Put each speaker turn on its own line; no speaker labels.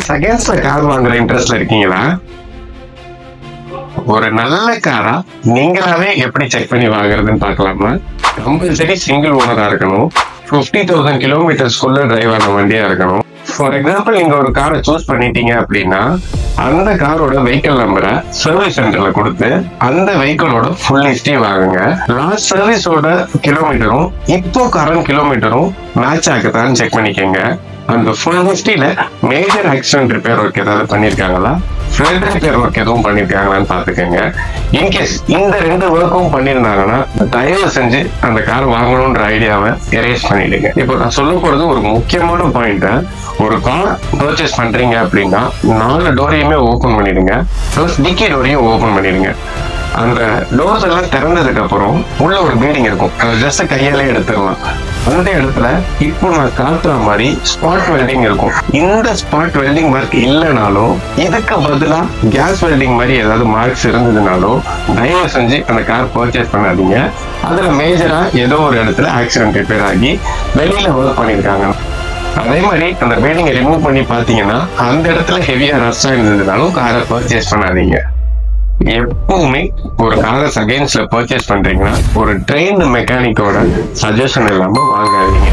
செகண்ட்ஸ்ல car வாங்குற இன்ட்ரெஸ்ட்ல இருக்கீங்களா? ஒரு நல்ல காரா நீங்களாவே எப்படி செக் பண்ணி வாங்குறதுன்னு பார்க்கலாமா? கம்பல்சரி சிங்கிள் ஓனரா இருக்கணும். 50,000 கிலோமீட்டர்ஸ்குள்ள டிரைவ் ஆன வண்டியா இருக்கணும். ஃபார் எக்ஸாம்பிள், நீங்க ஒரு காரை சூஸ் பண்ணிட்டீங்க அப்படின்னா அந்த காரோட வெஹிக்கிள் நம்பரை சர்வீஸ் சென்டர்ல கொடுத்து அந்த வெஹிக்கிளோட ஃபுல் ஹிஸ்டரி வாங்குங்க. லாஸ்ட் சர்வீஸோட கிலோமீட்டரும் இப்போ கரண்ட் கிலோமீட்டரும் மேட்ச் ஆகுதான்னு செக் பண்ணிக்கோங்க. அந்த ஃபுல் ஹிஸ்டரியில மேஜர் ஆக்சிடென்ட் ரிப்பேர் ஒர்க் ஏதாவது பண்ணிருக்காங்களா, ஃபிளட் ரிப்பேர் ஒர்க் எதுவும் பண்ணிருக்காங்களான்னு பாத்துக்கோங்க. இன்கேஸ் இந்த 2 ஒர்க்கும் பண்ணிருந்தாங்கன்னா தயவு செஞ்சு அந்த கார் வாங்கணும்ன்ற ஐடியாவை எரேஸ் பண்ணிடுங்க. இப்போ நான் சொல்ல போறது ஒரு முக்கியமான பாயிண்ட். ஒரு கார் பர்ச்சேஸ் பண்றீங்க அப்படின்னா 4 டோரையுமே ஓபன் பண்ணிடுங்க, பிளஸ் டிக்கி டோரையும் ஓபன் பண்ணிடுங்க. அந்த டோர்ஸ் எல்லாம் திறந்ததுக்கு அப்புறம் உள்ள ஒரு பீடிங் இருக்கும், அதை ஜஸ்ட் கையாலே எடுத்துடலாம். அந்த இடத்துல இப்போ நான் காட்டுற மாதிரி ஸ்பாட் வெல்டிங் இருக்கும். இந்த ஸ்பாட் வெல்டிங் மார்க் இல்லைனாலும் இதுக்கு பதிலா கேஸ் வெல்டிங் மாதிரி ஏதாவது மார்க்ஸ் இருந்ததுனாலும் தயவு செஞ்சு அந்த கார் பர்ச்சேஸ் பண்ணாதீங்க. அதுல மேஜரா ஏதோ ஒரு இடத்துல ஆக்சிடென்ட் ரிப்பேர் ஆகி வெளியில ஒர்க் பண்ணிருக்காங்க. அதே மாதிரி அந்த பீடிங்கை ரிமூவ் பண்ணி பாத்தீங்கன்னா அந்த இடத்துல ஹெவியா ரஸ்டா இருந்ததுனாலும் காரை பர்ச்சேஸ் பண்ணாதீங்க. எப்பவுமே ஒரு காரை செகண்ட்ஸ்ல பர்ச்சேஸ் பண்றீங்கன்னா ஒரு ட்ரெயின்டு மெக்கானிக்கோட சஜஷன் இல்லாம வாங்காதீங்க.